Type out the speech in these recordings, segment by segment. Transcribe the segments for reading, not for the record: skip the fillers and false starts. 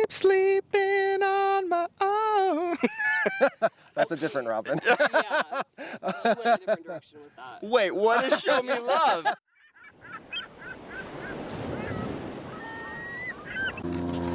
sleeping on my own. That's a different Robin. Yeah, you went a different direction with that. Wait, what is Show Me Love?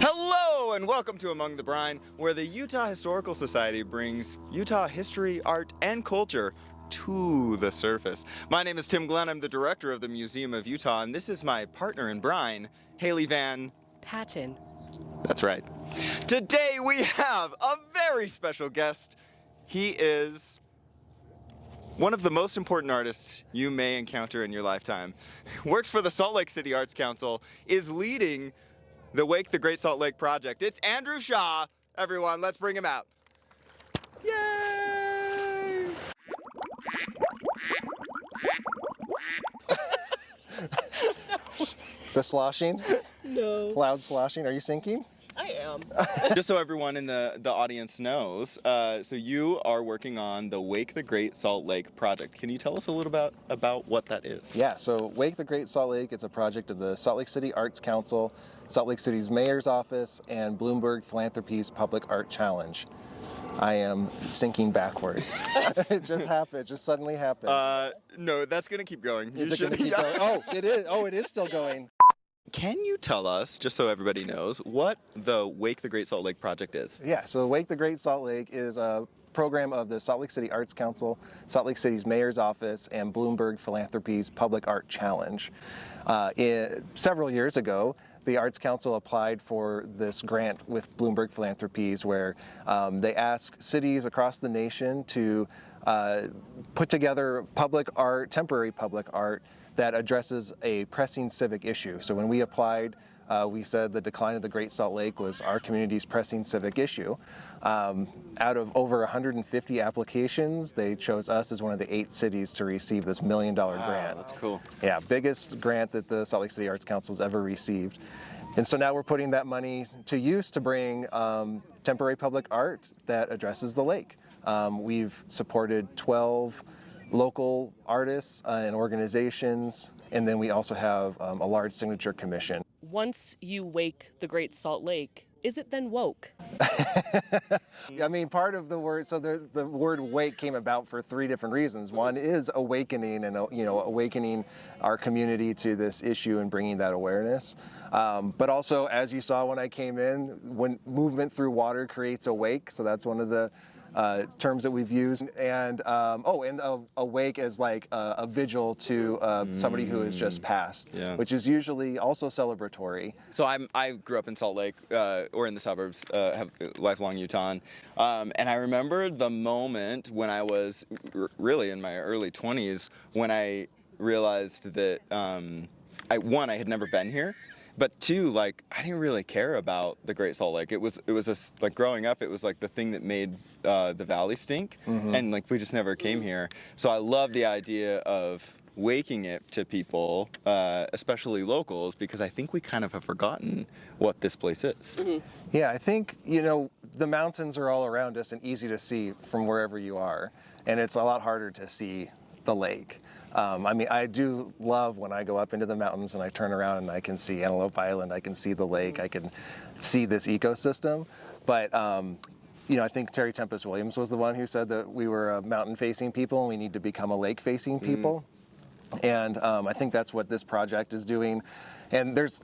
Hello and welcome to Among the Brine, where the Utah Historical Society brings Utah history, art, and culture to the surface. My name is Tim Glenn. I'm the director of the Museum of Utah, and this is my partner in Brine, Haille VanPatten. That's right. Today we have a very special guest. He is one of the most important artists you may encounter in your lifetime. Works for the Salt Lake City Arts Council, is leading the Wake the Great Salt Lake project. It's Andrew Shaw. Everyone, let's bring him out. Yay! The sloshing? No. Loud sloshing. Are you sinking? I am. Just so everyone in the audience knows, so you are working on the Wake the Great Salt Lake project. Can you tell us a little about what that is? Yeah, so Wake the Great Salt Lake, it's a project of the Salt Lake City Arts Council, Salt Lake City's Mayor's Office, and Bloomberg Philanthropies Public Art Challenge. I am sinking backwards. It just happened. It just suddenly happened. No, that's going to keep going. Is it going to keep going? Oh, it is. Oh, it is still going. Can you tell us, just so everybody knows, what the Wake the Great Salt Lake project is? Yeah, so Wake the Great Salt Lake is a program of the Salt Lake City Arts Council, Salt Lake City's Mayor's Office, and Bloomberg Philanthropies Public Art Challenge. Several years ago, the Arts Council applied for this grant with Bloomberg Philanthropies where they ask cities across the nation to put together public art, temporary public art, that addresses a pressing civic issue. So when we applied, we said the decline of the Great Salt Lake was our community's pressing civic issue. Out of over 150 applications, they chose us as one of the 8 cities to receive this $1 million grant. That's cool. Yeah, biggest grant that the Salt Lake City Arts Council has ever received. And so now we're putting that money to use to bring temporary public art that addresses the lake. We've supported 12 local artists and organizations, and then we also have a large signature commission. Once you wake the Great Salt Lake, is it then woke? I mean, part of the word, so the word wake came about for 3 different reasons. One is awakening and, awakening our community to this issue and bringing that awareness. But also, as you saw when I came in, when movement through water creates a wake, so that's one of the terms that we've used, and awake as like a vigil to somebody who has just passed, Yeah. which is usually also celebratory. So I grew up in Salt Lake, or in the suburbs, have lifelong Utahn, and I remember the moment when I was really in my early 20s when I realized that I had never been here. But 2, like, I didn't really care about the Great Salt Lake. It was like growing up, it was like the thing that made the valley stink, and like we just never came here. So I love the idea of waking it to people, especially locals, because I think we kind of have forgotten what this place is. Yeah, I think, the mountains are all around us and easy to see from wherever you are, and it's a lot harder to see the lake. I mean, I do love when I go up into the mountains and I turn around and I can see Antelope Island, I can see the lake, I can see this ecosystem. But, I think Terry Tempest Williams was the one who said that we were a mountain-facing people and we need to become a lake-facing people. And I think that's what this project is doing. And there's,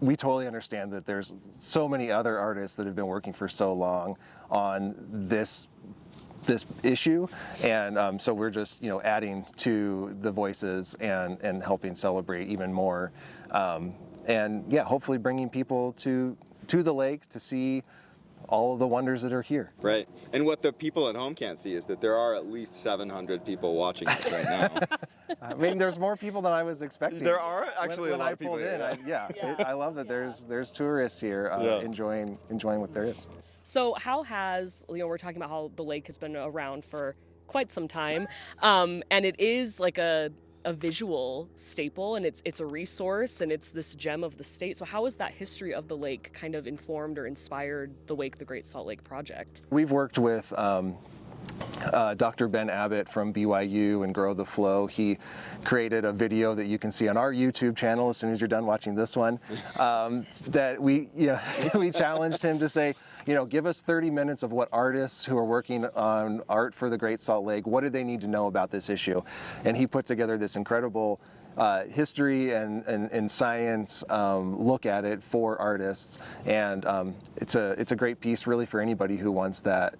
we totally understand that there's so many other artists that have been working for so long on this issue, and so we're just adding to the voices and helping celebrate even more, and yeah, hopefully bringing people to the lake to see all of the wonders that are here. Right, and what the people at home can't see is that there are at least 700 people watching this right now. I mean, there's more people than I was expecting. There are actually when a lot I of people pulled here. in. I love that there's tourists here enjoying what there is. So how has, we're talking about how the lake has been around for quite some time, and it is like a visual staple, and it's a resource, and it's this gem of the state. So how has that history of the lake kind of informed or inspired the Wake the Great Salt Lake project? We've worked with Dr. Ben Abbott from BYU and Grow the Flow, he created a video that you can see on our YouTube channel as soon as you're done watching this one, that we challenged him to say, give us 30 minutes of what artists who are working on art for the Great Salt Lake, what do they need to know about this issue? And he put together this incredible history and science look at it for artists, and it's a great piece really for anybody who wants that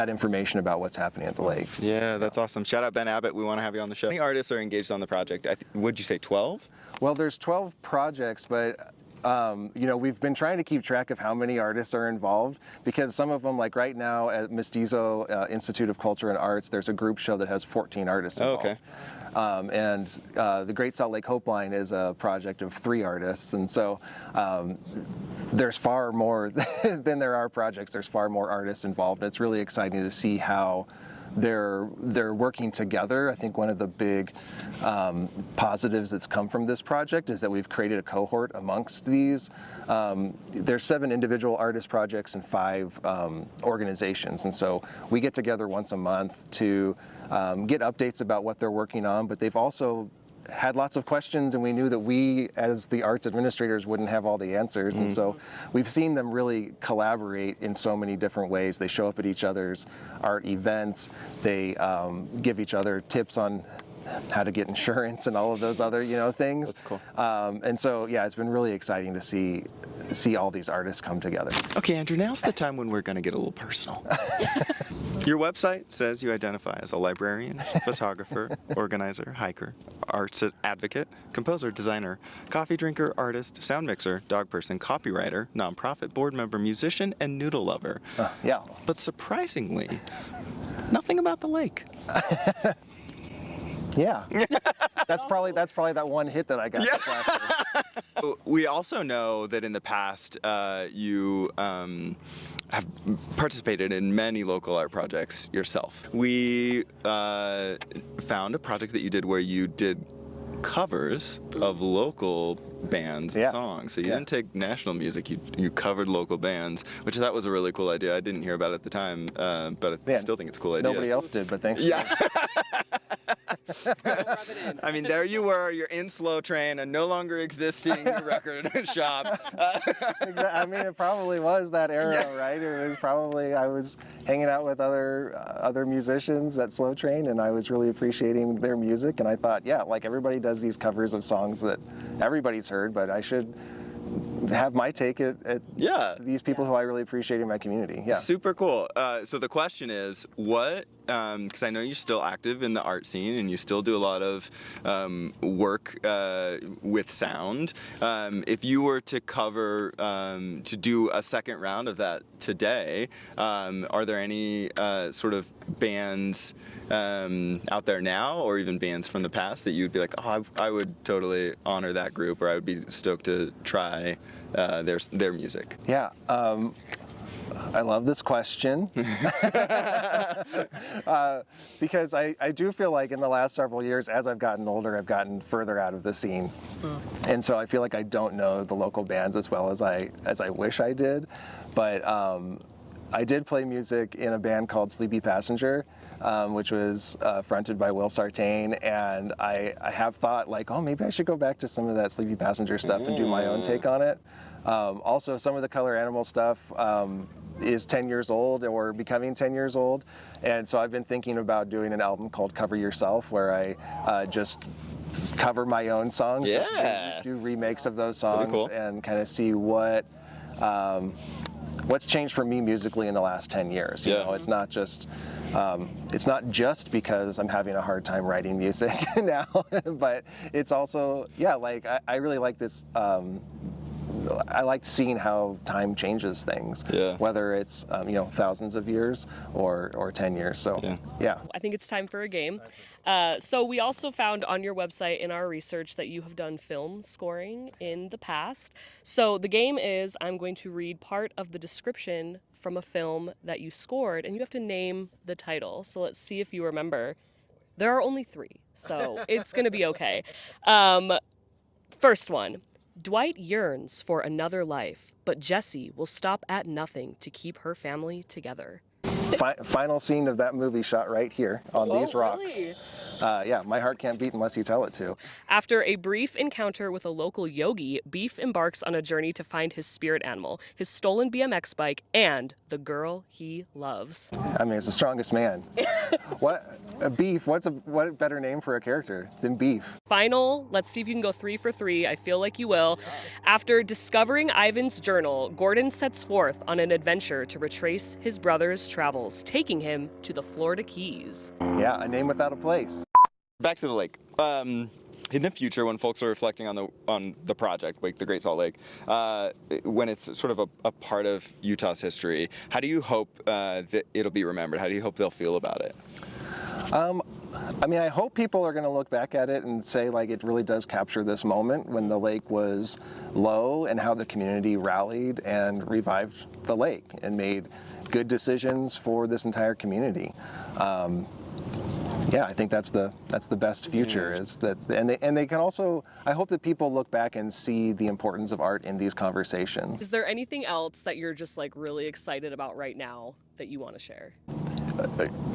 information about what's happening at the lake. Yeah, that's awesome. Shout out Ben Abbott. We want to have you on the show. How many artists are engaged on the project? Would you say 12? Well, there's 12 projects, but we've been trying to keep track of how many artists are involved, because some of them, like right now at Mestizo Institute of Culture and Arts, there's a group show that has 14 artists involved. Oh, okay. And the Great Salt Lake Hope Line is a project of 3 artists, and so there's far more than there are projects. There's far more artists involved. It's really exciting to see how they're working together. I think one of the big positives that's come from this project is that we've created a cohort amongst these. There's 7 individual artist projects and 5 organizations, and so we get together once a month to get updates about what they're working on, but they've also had lots of questions, and we knew that we as the arts administrators wouldn't have all the answers. And so we've seen them really collaborate in so many different ways. They show up at each other's art events, they give each other tips on how to get insurance and all of those other things. That's cool. And so yeah, it's been really exciting to see all these artists come together. Okay, Andrew, now's the time when we're going to get a little personal. Your website says you identify as a librarian, photographer, organizer, hiker, arts advocate, composer, designer, coffee drinker, artist, sound mixer, dog person, copywriter, nonprofit board member, musician, and noodle lover. Yeah. But surprisingly, nothing about the lake. Yeah. That's probably that one hit that I got. Yeah. last year. We also know that in the past you have participated in many local art projects yourself. We found a project that you did where you did covers of local bands' songs. So you didn't take national music, you covered local bands, which I thought was a really cool idea. I didn't hear about it at the time, but I still think it's a cool idea. Nobody else did, but thanks. Yeah. I mean, there you were, you're in Slow Train, a no longer existing record shop. I mean, it probably was that era, right? It was probably, I was hanging out with other musicians at Slow Train, and I was really appreciating their music, and I thought, yeah, like everybody does these covers of songs that everybody's heard, but I should have my take at these people who I really appreciate in my community. Yeah. Super cool. So the question is, what, because I know you're still active in the art scene and you still do a lot of work with sound. If you were to cover, to do a second round of that today, are there any sort of bands out there now, or even bands from the past that you'd be like, oh, I would totally honor that group, or I would be stoked to try their music? Yeah. I love this question because I do feel like in the last several years, as I've gotten older, I've gotten further out of the scene, and so I feel like I don't know the local bands as well as I wish I did. But I did play music in a band called Sleepy Passenger, which was fronted by Will Sartain, and I have thought like, oh, maybe I should go back to some of that Sleepy Passenger stuff and do my own take on it. Also, some of the Color Animal stuff is 10 years old or becoming 10 years old, and so I've been thinking about doing an album called Cover Yourself, where I just cover my own songs, do remakes of those songs, cool. And kind of see what's changed for me musically in the last 10 years. You know, it's not just because I'm having a hard time writing music now, but it's also, like I really like this. I like seeing how time changes things, whether it's thousands of years or 10 years. So I think it's time for a game. So we also found on your website in our research that you have done film scoring in the past. So the game is, I'm going to read part of the description from a film that you scored, and you have to name the title. So let's see if you remember. There are only 3, so it's going to be okay. First one. Dwight yearns for another life, but Jesse will stop at nothing to keep her family together. Final scene of that movie shot right here on these rocks. Really? Yeah, my heart can't beat unless you tell it to. After a brief encounter with a local yogi, Beef embarks on a journey to find his spirit animal, his stolen BMX bike, and the girl he loves. I mean, it's the strongest man. What? Beef, what better name for a character than Beef? Final, let's see if you can go 3 for 3. I feel like you will. After discovering Ivan's journal, Gordon sets forth on an adventure to retrace his brother's travels, taking him to the Florida Keys. Yeah, a name without a place. Back to the lake. In the future, when folks are reflecting on the project, like the Great Salt Lake, when it's sort of a part of Utah's history, how do you hope that it'll be remembered? How do you hope they'll feel about it? I mean, I hope people are going to look back at it and say, like, it really does capture this moment when the lake was low and how the community rallied and revived the lake and made good decisions for this entire community. Yeah, I think that's the best future is that, and they can also, I hope that people look back and see the importance of art in these conversations. Is there anything else that you're just like really excited about right now that you want to share?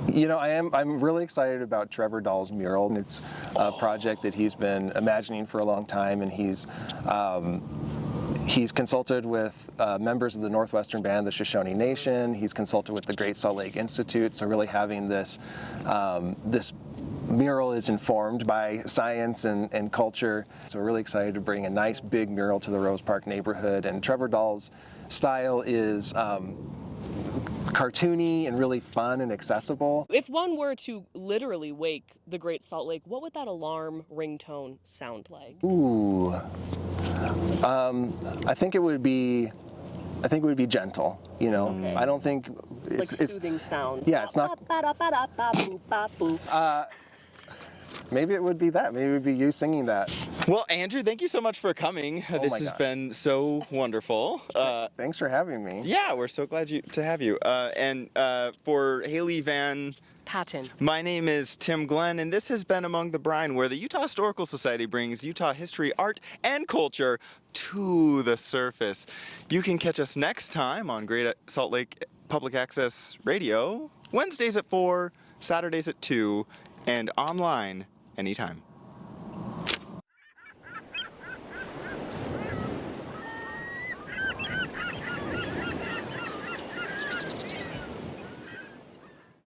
You know, I'm really excited about Trevor Dahl's mural. It's a project that he's been imagining for a long time, and he's consulted with members of the Northwestern Band, the Shoshone Nation. He's consulted with the Great Salt Lake Institute. So really having this mural is informed by science and culture. So we're really excited to bring a nice big mural to the Rose Park neighborhood. And Trevor Dahl's style is cartoony and really fun and accessible. If one were to literally wake the Great Salt Lake, what would that alarm ringtone sound like? Ooh. I think it would be gentle, you know. Okay. I don't think Like soothing sounds. Yeah, it's not. Maybe it would be that. Maybe it would be you singing that. Well, Andrew, thank you so much for coming. This my has gosh. been so wonderful. Thanks for having me. Yeah, we're so glad to have you. And for Haille, VanPatten. my name is Tim Glenn, and this has been Among the Brine, where the Utah Historical Society brings Utah history, art, and culture to the surface. You can catch us next time on Great Salt Lake Public Access Radio, Wednesdays at 4, Saturdays at 2, and online anytime.